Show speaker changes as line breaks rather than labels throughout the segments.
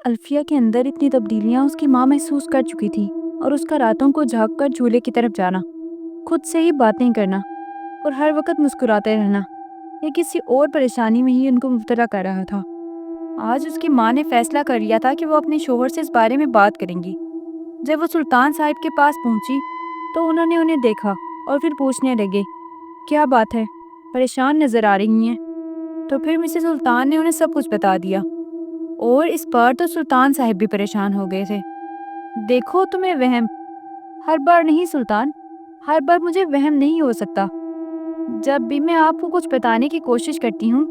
الفیہ کے اندر اتنی تبدیلیاں اس کی ماں محسوس کر چکی تھی، اور اس کا راتوں کو جھانک کر جھولے کی طرف جانا، خود سے ہی باتیں کرنا اور ہر وقت مسکراتے رہنا، یہ کسی اور پریشانی میں ہی ان کو مبتلا کر رہا تھا۔ آج اس کی ماں نے فیصلہ کر لیا تھا کہ وہ اپنے شوہر سے اس بارے میں بات کریں گی۔ جب وہ سلطان صاحب کے پاس پہنچی تو انہوں نے انہیں دیکھا اور پھر پوچھنے لگے، کیا بات ہے، پریشان نظر آ رہی ہیں؟ تو پھر مسز سلطان نے انہیں سب کچھ بتا دیا، اور اس بار تو سلطان صاحب بھی پریشان ہو گئے تھے۔ دیکھو تمہیں وہم، ہر بار نہیں سلطان، ہر بار مجھے وہم نہیں ہو سکتا۔ جب بھی میں آپ کو کچھ بتانے کی کوشش کرتی ہوں،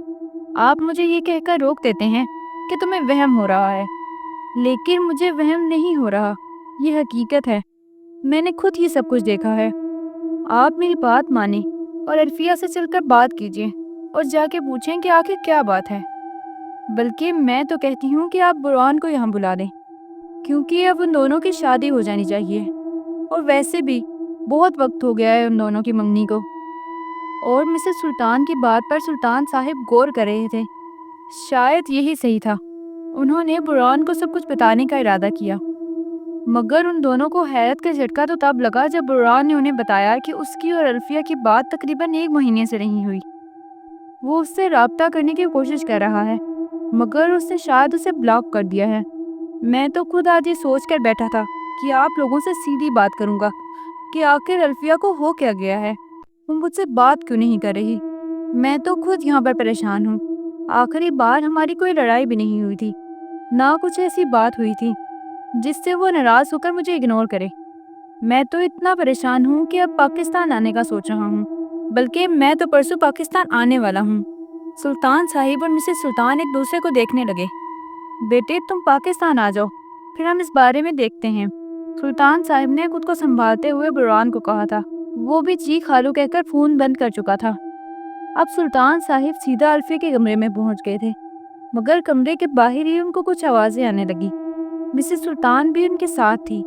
آپ مجھے یہ کہہ کر روک دیتے ہیں کہ تمہیں وہم ہو رہا ہے، لیکن مجھے وہم نہیں ہو رہا، یہ حقیقت ہے، میں نے خود ہی سب کچھ دیکھا ہے۔ آپ میری بات مانیں اور الفیہ سے چل کر بات کیجیے اور جا کے پوچھیں کہ آخر کیا بات ہے۔ بلکہ میں تو کہتی ہوں کہ آپ بروان کو یہاں بلا دیں، کیونکہ اب ان دونوں کی شادی ہو جانی چاہیے، اور ویسے بھی بہت وقت ہو گیا ہے ان دونوں کی منگنی کو۔ اور مسز سلطان کی بات پر سلطان صاحب غور کر رہے تھے۔ شاید یہی صحیح تھا، انہوں نے بروان کو سب کچھ بتانے کا ارادہ کیا، مگر ان دونوں کو حیرت کا جھٹکا تو تب لگا جب بروان نے انہیں بتایا کہ اس کی اور الفیہ کی بات تقریباً 1 مہینے سے نہیں ہوئی۔ وہ اس سے رابطہ کرنے کی کوشش کر رہا ہے، مگر اس نے شاید اسے بلاک کر دیا ہے۔ میں تو خود آج یہ سوچ کر بیٹھا تھا کہ آپ لوگوں سے سیدھی بات کروں گا کہ آخر الفیہ کو ہو کیا گیا ہے، وہ مجھ سے بات کیوں نہیں کر رہی۔ میں تو خود یہاں پر پریشان ہوں، آخری بار ہماری کوئی لڑائی بھی نہیں ہوئی تھی، نہ کچھ ایسی بات ہوئی تھی جس سے وہ ناراض ہو کر مجھے اگنور کرے۔ میں تو اتنا پریشان ہوں کہ اب پاکستان آنے کا سوچ رہا ہوں، بلکہ میں تو پرسوں پاکستان آنے والا ہوں۔ سلطان صاحب اور مسز سلطان ایک دوسرے کو دیکھنے لگے۔ بیٹے تم پاکستان آ جاؤ، پھر ہم اس بارے میں دیکھتے ہیں، سلطان صاحب نے خود کو سنبھالتے ہوئے بروان کو کہا تھا۔ وہ بھی جی خالو کہہ کر فون بند کر چکا تھا۔ اب سلطان صاحب سیدھا الفیہ کے کمرے میں پہنچ گئے تھے، مگر کمرے کے باہر ہی ان کو کچھ آوازیں آنے لگی۔ مسز سلطان بھی ان کے ساتھ تھی،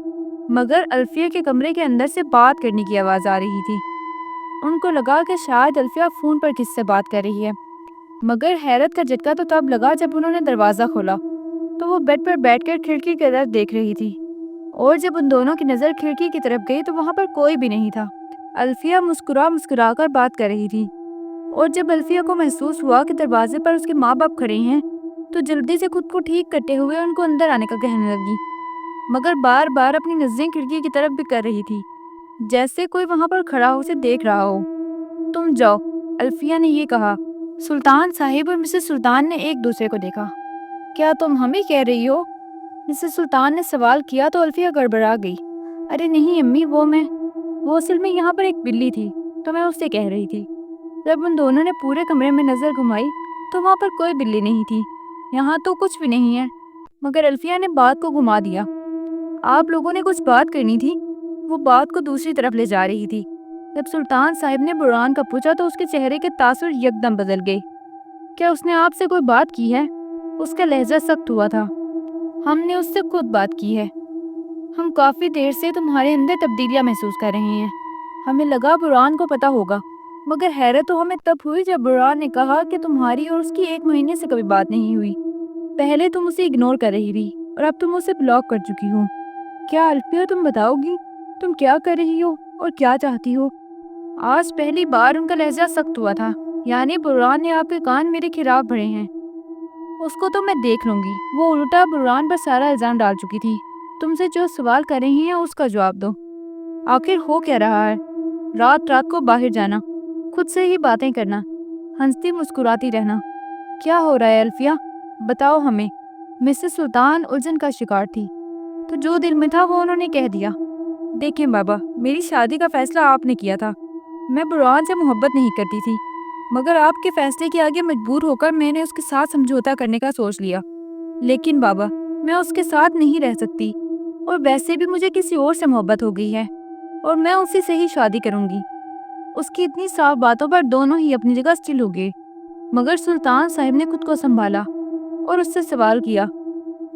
مگر الفیہ کے کمرے کے اندر سے بات کرنے کی آواز آ رہی تھی۔ ان کو لگا کہ شاید الفیہ فون پر کس سے بات کر رہی ہے، مگر حیرت کا جھٹکا تو تب لگا جب انہوں نے دروازہ کھولا تو وہ بیڈ پر بیٹھ کر کھڑکی کی طرف دیکھ رہی تھی، اور جب ان دونوں کی نظر کھڑکی کی طرف گئی تو وہاں پر کوئی بھی نہیں تھا۔ الفیہ مسکرا کر بات کر رہی تھی، اور جب الفیہ کو محسوس ہوا کہ دروازے پر اس کے ماں باپ کھڑے ہیں تو جلدی سے خود کو ٹھیک کرتے ہوئے ان کو اندر آنے کا کہنے لگی، مگر بار بار اپنی نظریں کھڑکی کی طرف بھی کر رہی تھی، جیسے کوئی وہاں پر کھڑا ہو اسے دیکھ رہا ہو۔ تم جاؤ، الفیہ نے یہ کہا۔ سلطان صاحب اور مسز سلطان نے ایک دوسرے کو دیکھا۔ کیا تم ہمیں کہہ رہی ہو؟ مسز سلطان نے سوال کیا تو الفیہ گڑبڑا گئی۔ ارے نہیں امی، وہ اصل میں یہاں پر ایک بلی تھی تو میں اس سے کہہ رہی تھی۔ جب ان دونوں نے پورے کمرے میں نظر گھمائی تو وہاں پر کوئی بلی نہیں تھی، یہاں تو کچھ بھی نہیں ہے، مگر الفیہ نے بات کو گھما دیا۔ آپ لوگوں نے کچھ بات کرنی تھی، وہ بات کو دوسری طرف لے جا رہی تھی۔ جب سلطان صاحب نے بروان کا پوچھا تو اس کے چہرے کے تاثر یکدم بدل گئے۔ کیا اس نے آپ سے کوئی بات کی ہے؟ اس کا لہجہ سخت ہوا تھا۔ ہم نے اس سے خود بات کی ہے، ہم کافی دیر سے تمہارے اندر تبدیلیاں محسوس کر رہے ہیں، ہمیں لگا بروان کو پتا ہوگا، مگر حیرت تو ہمیں تب ہوئی جب بروان نے کہا کہ تمہاری اور اس کی 1 مہینے سے کبھی بات نہیں ہوئی۔ پہلے تم اسے اگنور کر رہی تھی اور اب تم اسے بلاک کر چکی ہو۔ کیا الفیہ تم بتاؤ گی تم کیا کر رہی ہو اور کیا چاہتی ہو؟ آج پہلی بار ان کا لہجہ سخت ہوا تھا، یعنی بروان نے آپ کے کان میرے خلاف بھرے ہیں۔ اس کو تو میں دیکھ لوں گی۔ وہ الٹا بروان پر سارا الزام ڈال چکی تھی۔ تم سے جو سوال کر رہی ہیں اس کا جواب دو، آخر ہو کیا رہا ہے؟ رات رات کو باہر جانا، خود سے ہی باتیں کرنا، ہنستی مسکراتی رہنا، کیا ہو رہا ہے الفیہ؟ بتاؤ ہمیں۔ مسز سلطان الجھن کا شکار تھی، تو جو دل میں تھا وہ انہوں نے کہہ دیا۔ دیکھیں بابا، میری شادی کا فیصلہ آپ نے کیا تھا، میں بروان سے محبت نہیں کرتی تھی، مگر آپ کے فیصلے کے آگے مجبور ہو کر میں نے اس کے ساتھ سمجھوتا کرنے کا سوچ لیا۔ لیکن بابا، میں اس کے ساتھ نہیں رہ سکتی، اور ویسے بھی مجھے کسی اور سے محبت ہو گئی ہے، اور میں اسی سے ہی شادی کروں گی۔ اس کی اتنی صاف باتوں پر دونوں ہی اپنی جگہ اسٹل ہو گئے، مگر سلطان صاحب نے خود کو سنبھالا اور اس سے سوال کیا۔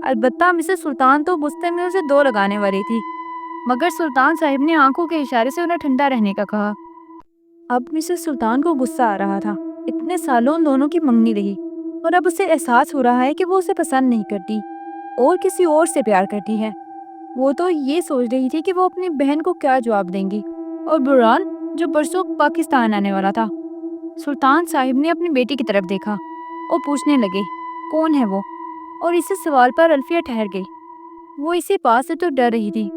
البتہ مسز سلطان تو غصے میں اسے دو لگانے والی تھی، مگر سلطان صاحب نے آنکھوں کے اشارے سے انہیں ٹھنڈا رہنے کا کہا۔ اب مسز سلطان کو غصہ آ رہا تھا، اتنے سالوں ان دونوں کی منگنی رہی، اور اب اسے احساس ہو رہا ہے کہ وہ اسے پسند نہیں کرتی۔ اور کسی اور سے پیار کرتی ہے۔ وہ تو یہ سوچ رہی تھی کہ وہ اپنی بہن کو کیا جواب دیں گی، اور بران جو پرسوں پاکستان آنے والا تھا۔ سلطان صاحب نے اپنی بیٹی کی طرف دیکھا اور پوچھنے لگے کون ہے وہ، اور اسی سوال پر الفیہ ٹھہر گئی۔ وہ اسی بات سے تو ڈر رہی تھی،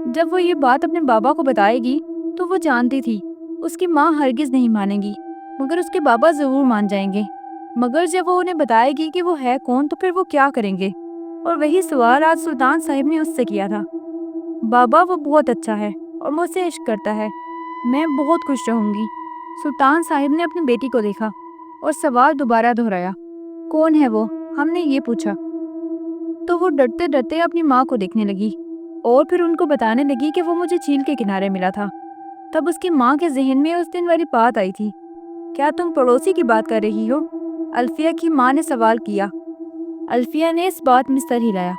جب وہ یہ بات اپنے بابا کو بتائے گی تو وہ جانتی تھی اس کی ماں ہرگز نہیں مانے گی، مگر اس کے بابا ضرور مان جائیں گے۔ مگر جب وہ انہیں بتائے گی کہ وہ ہے کون تو پھر وہ کیا کریں گے؟ اور وہی سوال آج سلطان صاحب نے اس سے کیا تھا۔ بابا وہ بہت اچھا ہے اور مجھ سے عشق کرتا ہے، میں بہت خوش رہوں گی۔ سلطان صاحب نے اپنی بیٹی کو دیکھا اور سوال دوبارہ دہرایا، کون ہے وہ؟ ہم نے یہ پوچھا تو وہ ڈرتے ڈرتے اپنی ماں کو دیکھنے لگی اور پھر ان کو بتانے لگی کہ وہ مجھے جھیل کے کنارے ملا تھا۔ تب اس کی ماں کے ذہن میں اس دن والی بات آئی تھی۔ کیا تم پڑوسی کی بات کر رہی ہو؟ الفیہ کی ماں نے سوال کیا۔ الفیہ نے اس بات میں سر ہلایا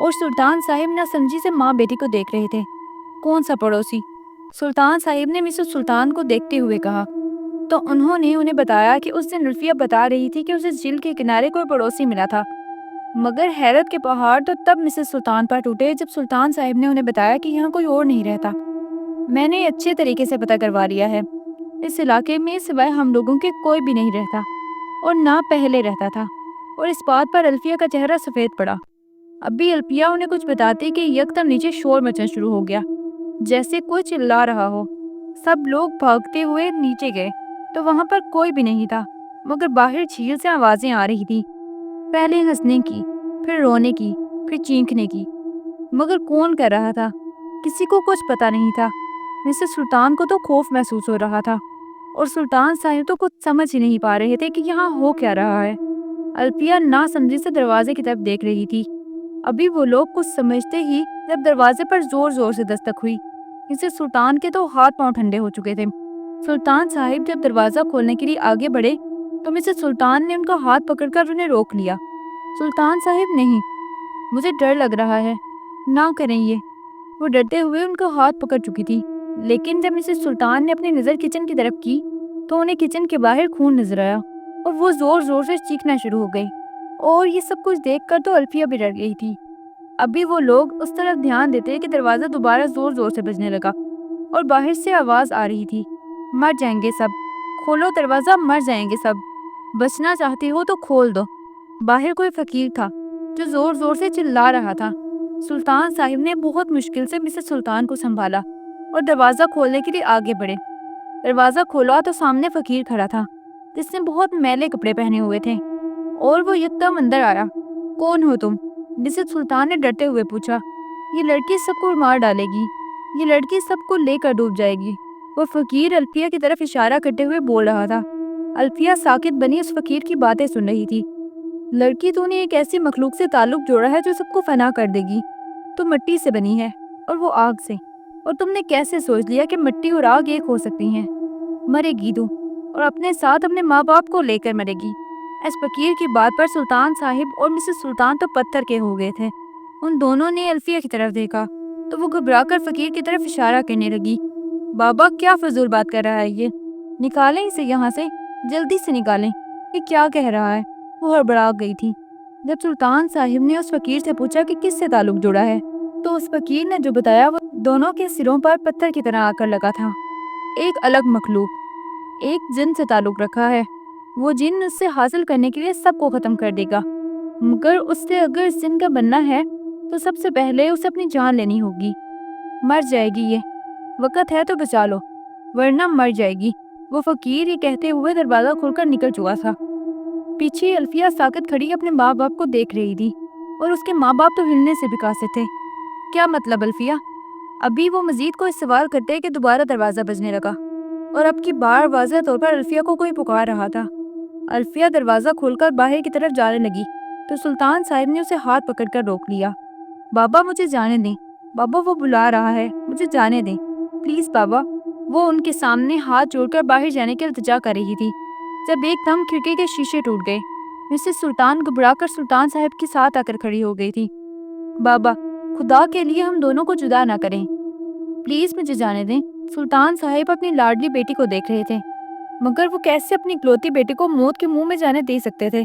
اور سلطان صاحب نہ سمجھی سے ماں بیٹی کو دیکھ رہے تھے۔ کون سا پڑوسی؟ سلطان صاحب نے مسز سلطان کو دیکھتے ہوئے کہا۔ تو انہوں نے انہیں بتایا کہ اس دن الفیہ بتا رہی تھی کہ اسے جھیل کے کنارے کوئی پڑوسی ملا تھا۔ مگر حیرت کے پہاڑ تو تب مسز سلطان پر ٹوٹے جب سلطان صاحب نے انہیں بتایا کہ یہاں کوئی اور نہیں رہتا۔ میں نے اچھے طریقے سے پتہ کروا لیا ہے، اس علاقے میں سوائے ہم لوگوں کے کوئی بھی نہیں رہتا، اور نہ پہلے رہتا تھا۔ اور اس بات پر الفیہ کا چہرہ سفید پڑا۔ اب بھی الفیہ انہیں کچھ بتاتی کہ یکدم نیچے شور مچنا شروع ہو گیا، جیسے کوئی چلا رہا ہو۔ سب لوگ بھاگتے ہوئے نیچے گئے تو وہاں پر کوئی بھی نہیں تھا، مگر باہر جھیل سے آوازیں آ رہی تھی، پہلے ہنسنے کی، پھر رونے کی، پھر چینکنے کی۔ مگر کون کر رہا تھا؟ کسی کو کچھ پتا نہیں تھا۔ مسز سلطان کو تو خوف محسوس ہو رہا تھا، اور سلطان صاحب تو کچھ سمجھ ہی نہیں پا رہے تھے کہ یہاں ہو کیا رہا ہے۔ الفیہ نہ سمجھی سے دروازے کی طرف دیکھ رہی تھی۔ ابھی وہ لوگ کچھ سمجھتے ہی جب دروازے پر زور زور سے دستک ہوئی۔ مسز سلطان کے تو ہاتھ پاؤں ٹھنڈے ہو چکے تھے۔ سلطان صاحب جب دروازہ کھولنے کے لیے آگے بڑھے تو مسز سلطان نے ان کا ہاتھ پکڑ کر انہیں روک لیا۔ سلطان صاحب نہیں، مجھے ڈر لگ رہا ہے، نہ کریں یہ۔ وہ ڈرتے ہوئے ان کا ہاتھ پکڑ چکی تھی، لیکن جب مسز سلطان نے اپنی نظر کچن کی طرف کی تو انہیں کچن کے باہر خون نظر آیا اور وہ زور زور سے چیخنا شروع ہو گئی۔ اور یہ سب کچھ دیکھ کر تو الفیہ بھی ڈر گئی تھی۔ ابھی وہ لوگ اس طرف دھیان دیتے کہ دروازہ دوبارہ زور زور سے بجنے لگا اور باہر سے آواز آ رہی تھی، مر جائیں گے سب، کھولو دروازہ، مر جائیں گے سب، بچنا چاہتے ہو تو کھول دو۔ باہر کوئی فقیر تھا جو زور زور سے چلا رہا تھا۔ سلطان صاحب نے بہت مشکل سے مسز سلطان کو سنبھالا اور دروازہ کھولنے کے لیے آگے بڑھے۔ دروازہ کھولا تو سامنے فقیر کھڑا تھا جس نے بہت میلے کپڑے پہنے ہوئے تھے، اور وہ یکدم اندر آیا۔ کون ہو تم؟ مسز سلطان نے ڈرتے ہوئے پوچھا۔ یہ لڑکی سب کو مار ڈالے گی، یہ لڑکی سب کو لے کر ڈوب جائے گی، وہ فقیر الفیہ کی طرف اشارہ کرتے ہوئے بول رہا تھا۔ الفیہ ساکت بنی اس فقیر کی باتیں سن رہی تھی۔ لڑکی، تو نے ایک ایسی مخلوق سے تعلق جوڑا ہے جو سب کو فنا کر دے گی۔ تو مٹی سے بنی ہے اور وہ آگ سے، اور تم نے کیسے سوچ لیا کہ مٹی اور آگ ایک ہو سکتی ہیں؟ مرے گی تو، اور اپنے ساتھ اپنے ماں باپ کو لے کر مرے گی۔ اس فقیر کی بات پر سلطان صاحب اور مسز سلطان تو پتھر کے ہو گئے تھے۔ ان دونوں نے الفیہ کی طرف دیکھا تو وہ گھبرا کر فقیر کی طرف اشارہ کرنے لگی۔ بابا، کیا فضول بات کر رہا ہے یہ؟ نکالیں اسے یہاں سے، جلدی سے نکالیں، یہ کیا کہہ رہا ہے؟ وہ ہڑبڑا گئی تھی۔ جب سلطان صاحب نے اس فقیر سے پوچھا کہ کس سے تعلق جوڑا ہے تو اس فقیر نے جو بتایا وہ دونوں کے سروں پر پتھر کی طرح آ کر لگا تھا۔ ایک الگ مخلوق، ایک جن سے تعلق رکھا ہے۔ وہ جن اس سے حاصل کرنے کے لیے سب کو ختم کر دے گا، مگر اس سے اگر اس جن کا بننا ہے تو سب سے پہلے اسے اپنی جان لینی ہوگی۔ مر جائے گی یہ، وقت ہے تو بچا لو، ورنہ مر جائے گی۔ وہ فقیر یہ کہتے ہوئے دروازہ کھول کر نکل چکا تھا۔ پیچھے الفیہ ساکت کھڑی اپنے ماں باپ کو دیکھ رہی تھی، اور اس کے ماں باپ تو ہلنے سے بھی قاصر تھے۔ کیا مطلب الفیہ؟ ابھی وہ مزید کوئی سوال کرتے کہ دوبارہ دروازہ بجنے لگا، اور اب کی بار واضح طور پر الفیہ کو کوئی پکار رہا تھا۔ الفیہ دروازہ کھول کر باہر کی طرف جانے لگی تو سلطان صاحب نے اسے ہاتھ پکڑ کر روک لیا۔ بابا، مجھے جانے دیں، بابا، وہ بلا رہا ہے، مجھے جانے دیں، پلیز بابا۔ وہ ان کے سامنے ہاتھ جوڑ کر باہر جانے کی التجا کر رہی تھی جب ایک دم کھڑکی کے شیشے ٹوٹ گئے۔ مسز سلطان گھبرا کر سلطان صاحب کے ساتھ آ کر کھڑی ہو گئی تھی۔ بابا، خدا کے لیے ہم دونوں کو جدا نہ کریں، پلیز مجھے جانے دیں۔ سلطان صاحب اپنی لاڈلی بیٹی کو دیکھ رہے تھے، مگر وہ کیسے اپنی اکلوتی بیٹی کو موت کے منہ میں جانے دے سکتے تھے؟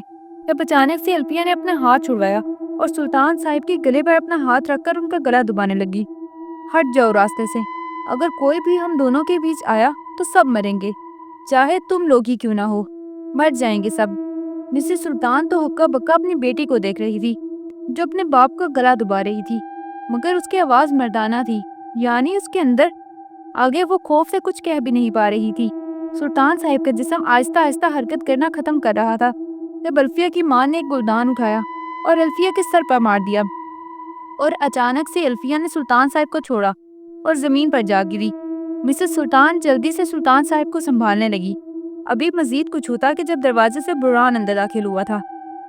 جب اچانک سے الفیہ نے اپنا ہاتھ چھڑوایا اور سلطان صاحب کے گلے پر اپنا ہاتھ رکھ کر ان کا گلا دبانے لگی۔ ہٹ جاؤ راستے سے، اگر کوئی بھی ہم دونوں کے بیچ آیا تو سب مریں گے، چاہے تم لوگ ہی کیوں نہ ہو، مر جائیں گے سب۔ مسز سلطان تو ہکا بکا اپنی بیٹی کو دیکھ رہی تھی جو اپنے باپ کا گلا دبا رہی تھی، مگر اس کی آواز مردانہ تھی، یعنی اس کے اندر آگے وہ خوف سے کچھ کہہ بھی نہیں پا رہی تھی۔ سلطان صاحب کا جسم آہستہ آہستہ حرکت کرنا ختم کر رہا تھا جب الفیہ کی ماں نے ایک گلدان اٹھایا اور الفیہ کے سر پر مار دیا، اور اچانک سے الفیہ نے سلطان صاحب کو چھوڑا اور زمین پر جا گری۔ مسز سلطان جلدی سے سلطان صاحب کو سنبھالنے لگی۔ ابھی مزید کچھ ہوتا کہ جب دروازے سے برہان اندر داخل ہوا تھا،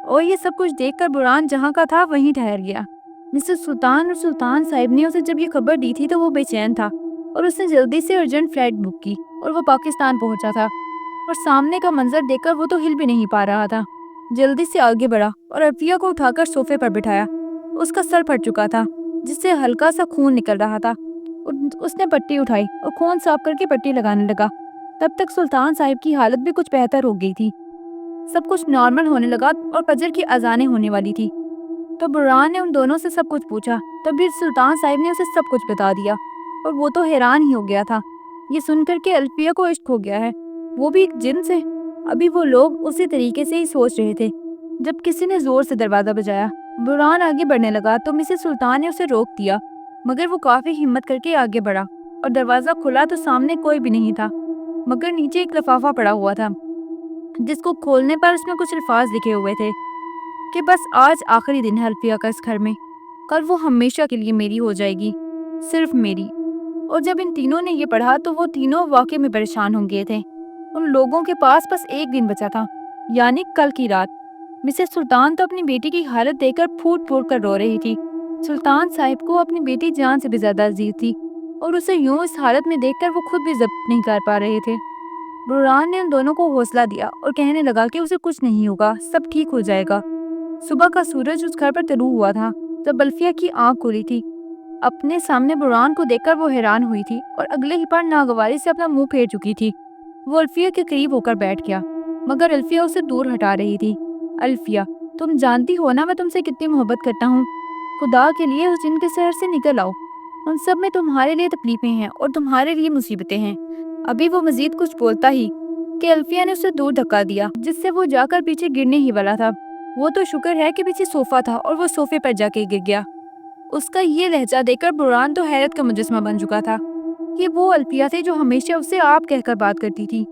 اور یہ سب کچھ دیکھ کر برہان جہاں کا تھا وہیں ٹھہر گیا۔ مسز سلطان اور سلطان صاحب نے اسے جب یہ خبر دی تھی تو وہ بے چین تھا، اور اس نے جلدی سے ارجنٹ فلائٹ بک کی اور وہ پاکستان پہنچا تھا، اور سامنے کا منظر دیکھ کر وہ تو ہل بھی نہیں پا رہا تھا۔ جلدی سے آگے بڑھا اور الفیہ کو اٹھا کر صوفے پر بٹھایا۔ اس کا سر پھٹ چکا تھا جس سے ہلکا سا خون نکل رہا تھا، اور اس نے پٹی اٹھائی اور خون صاف کر کے پٹی لگانے لگا۔ تب تک سلطان صاحب کی حالت بھی کچھ بہتر ہو گئی تھی، سب کچھ نارمل ہونے لگا اور فجر کی اذانیں ہونے والی تھی۔ تو برہان نے ان دونوں سے سب کچھ پوچھا، تب بھی سلطان صاحب نے اسے سب کچھ بتا دیا، اور وہ تو حیران ہی ہو گیا تھا یہ سن کر کہ الفیہ کو عشق ہو گیا ہے، وہ بھی ایک جن سے۔ ابھی وہ لوگ اسی طریقے سے ہی سوچ رہے تھے جب کسی نے زور سے دروازہ بجایا۔ برہان آگے بڑھنے لگا تو مسز سلطان نے اسے روک دیا، مگر وہ کافی ہمت کر کے آگے بڑھا اور دروازہ کھلا تو سامنے کوئی بھی نہیں تھا، مگر نیچے ایک لفافہ پڑا ہوا تھا جس کو کھولنے پر اس میں کچھ الفاظ لکھے ہوئے تھے کہ بس آج آخری دن ہے الفیہ کا اس گھر میں، کل وہ ہمیشہ کے لیے میری ہو جائے گی، صرف میری۔ اور جب ان تینوں نے یہ پڑھا تو وہ تینوں واقعی میں پریشان ہو گئے تھے۔ ان لوگوں کے پاس بس ایک دن بچا تھا، یعنی کل کی رات۔ مسز سلطان تو اپنی بیٹی کی حالت دیکھ کر پھوٹ پھوٹ کر رو رہی تھی۔ سلطان صاحب کو اپنی بیٹی جان سے بھی زیادہ عزیز تھی، اور اسے یوں اس حالت میں دیکھ کر وہ خود بھی ضبط نہیں کر پا رہے تھے۔ برہان نے ان دونوں کو حوصلہ دیا اور کہنے لگا کہ اسے کچھ نہیں ہوگا، سب ٹھیک ہو جائے گا۔ صبح کا سورج اس گھر پر طلوع ہوا تھا جب الفیہ کی آنکھ کھلی تھی۔ اپنے سامنے برہان کو دیکھ کر وہ حیران ہوئی تھی اور اگلے ہی پل ناگواری سے اپنا منہ پھیر چکی تھی۔ وہ الفیہ کے قریب ہو کر بیٹھ گیا، مگر الفیہ اسے دور ہٹا رہی تھی۔ الفیہ، تم جانتی ہو نا میں تم سے کتنی محبت کرتا ہوں، خدا کے لیے اس جن کے شہر سے نکل آؤ، ان سب میں تمہارے لیے تکلیفیں ہیں اور تمہارے لیے مصیبتیں ہیں۔ ابھی وہ مزید کچھ بولتا ہی کہ الفیہ نے اسے دور دھکا دیا، جس سے وہ جا کر پیچھے گرنے ہی والا تھا۔ وہ تو شکر ہے کہ پیچھے صوفہ تھا اور وہ صوفے پر جا کے گر گیا۔ اس کا یہ لہجہ دیکھ کر برہان تو حیرت کا مجسمہ بن چکا تھا کہ وہ الفیہ تھی جو ہمیشہ اسے آپ کہہ کر بات کرتی تھی،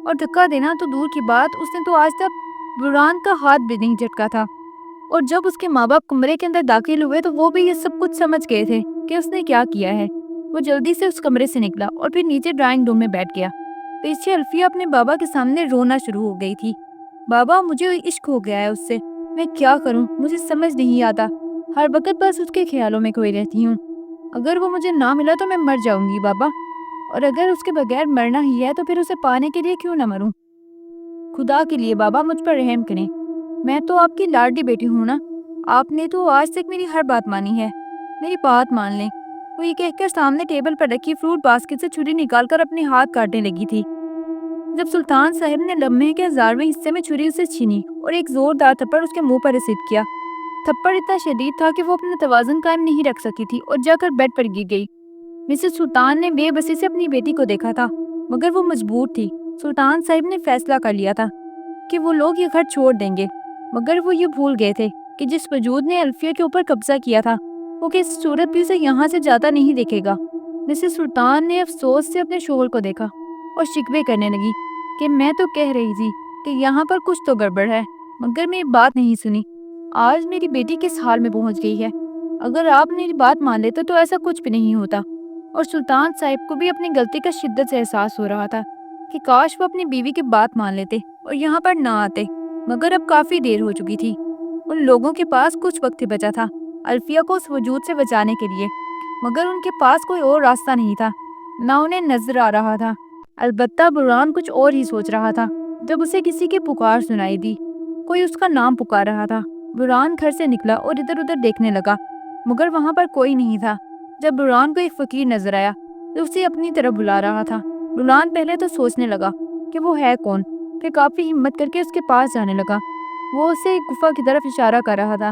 اور دھکا دینا تو دور کی بات، اس نے تو آج تک برہان کا ہاتھ بھی نہیں جھٹکا تھا۔ اور جب اس کے ماں باپ کمرے کے اندر داخل ہوئے تو وہ بھی یہ سب کچھ سمجھ گئے تھے کہ اس نے کیا کیا ہے۔ وہ جلدی سے اس کمرے سے نکلا اور پھر نیچے ڈرائنگ روم میں بیٹھ گیا۔ پیچھے الفیہ اپنے بابا کے سامنے رونا شروع ہو گئی تھی۔ بابا، مجھے عشق ہو گیا ہے اس سے، میں کیا کروں، مجھے سمجھ نہیں آتا، ہر وقت بس اس کے خیالوں میں کھوئی رہتی ہوں۔ اگر وہ مجھے نہ ملا تو میں مر جاؤں گی بابا، اور اگر اس کے بغیر مرنا ہی ہے تو پھر اسے پانے کے لیے کیوں نہ مروں۔ خدا کے لیے بابا مجھ پر رحم کریں، میں تو آپ کی لاڈلی بیٹی ہوں نا، آپ نے تو آج تک میری ہر بات مانی ہے، میری بات مان لیں۔ وہ یہ کہہ کر سامنے ٹیبل پر رکھی فروٹ باسکٹ سے چھری نکال کر اپنے ہاتھ کاٹنے لگی تھی جب سلطان صاحب نے لمحے کے 1000ویں حصے میں چھری اسے چھینی اور ایک زوردار تھپڑ اس کے منہ پر رسید کیا۔ تھپڑ اتنا شدید تھا کہ وہ اپنا توازن قائم نہیں رکھ سکی تھی اور جا کر بیڈ پر گر گئی۔ مسز سلطان نے بے بسی سے اپنی بیٹی کو دیکھا تھا، مگر وہ مجبور تھی۔ سلطان صاحب نے فیصلہ کر لیا تھا کہ وہ لوگ یہ گھر چھوڑ دیں گے، مگر وہ یہ بھول گئے تھے کہ جس وجود نے الفیہ کے اوپر قبضہ کیا تھا وہ کس صورت بھی اسے یہاں سے جاتا نہیں دیکھے گا۔ مسز سلطان نے افسوس سے اپنے شوہر کو دیکھا اور شکوے کرنے لگی کہ میں تو کہہ رہی تھی کہ یہاں پر کچھ تو گڑبڑ ہے، مگر میری بات نہیں سنی۔ آج میری بیٹی کس حال میں پہنچ گئی ہے، اگر آپ میری بات مان لیتے تو ایسا کچھ بھی نہیں ہوتا۔ اور سلطان صاحب کو بھی اپنی غلطی کا شدت سے احساس ہو رہا تھا کہ کاش وہ اپنی بیوی کی بات مان لیتے اور یہاں پر نہ آتے، مگر اب کافی دیر ہو چکی تھی۔ ان لوگوں کے پاس کچھ وقت ہی بچا تھا الفیہ کو اس وجود سے بچانے کے لیے، مگر ان کے پاس کوئی اور راستہ نہیں تھا، نہ انہیں نظر آ رہا تھا۔ البتہ برہان کچھ اور ہی سوچ رہا تھا جب اسے کسی کی پکار سنائی دی، کوئی اس کا نام پکار رہا تھا۔ برہان گھر سے نکلا اور ادھر ادھر دیکھنے لگا، مگر وہاں پر کوئی نہیں تھا۔ جب برہان کو ایک فقیر نظر آیا جو اسے اپنی طرف بلا رہا تھا، برہان پہلے تو سوچنے لگا کہ وہ ہے کون، پھر کافی ہمت کر کے اس کے پاس جانے لگا۔ وہ اسے ایک گفا کی طرف اشارہ کر رہا تھا۔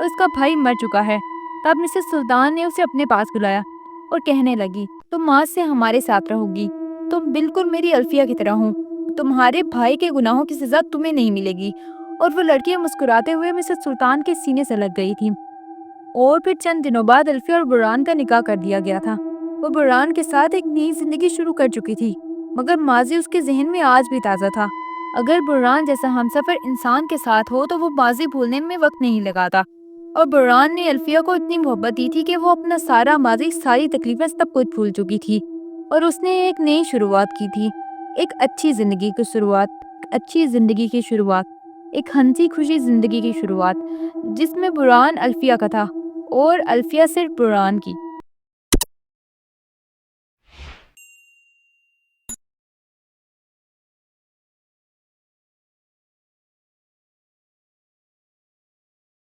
اور اس کا بھائی مر چکا ہے۔ تب مسز سلطان نے اسے اپنے پاس بلایا اور کہنے لگی، تم آج سے ہمارے ساتھ رہو گی، تم بالکل میری الفیہ کی طرح ہو، تمہارے بھائی کے گناہوں کی سزا تمہیں نہیں ملے گی۔ اور وہ لڑکی مسکراتے ہوئے مسز سلطان کے سینے سے لگ گئی تھی۔ اور پھر چند دنوں بعد الفیہ اور برہان کا نکاح کر دیا گیا تھا۔ وہ برہان کے ساتھ ایک نئی زندگی شروع کر چکی تھی، مگر ماضی اس کے ذہن میں آج بھی تازہ تھا۔ اگر برہان جیسا ہمسفر انسان کے ساتھ ہو تو وہ ماضی بھولنے میں وقت نہیں لگاتا، اور برہان نے الفیہ کو اتنی محبت دی تھی کہ وہ اپنا سارا ماضی، ساری تکلیفیں سب کچھ بھول چکی تھی، اور اس نے ایک نئی شروعات کی تھی، ایک اچھی زندگی کی شروعات، ایک ہنسی خوشی زندگی کی شروعات، جس میں برہان الفیہ کا تھا اور الفیہ صرف برہان کی۔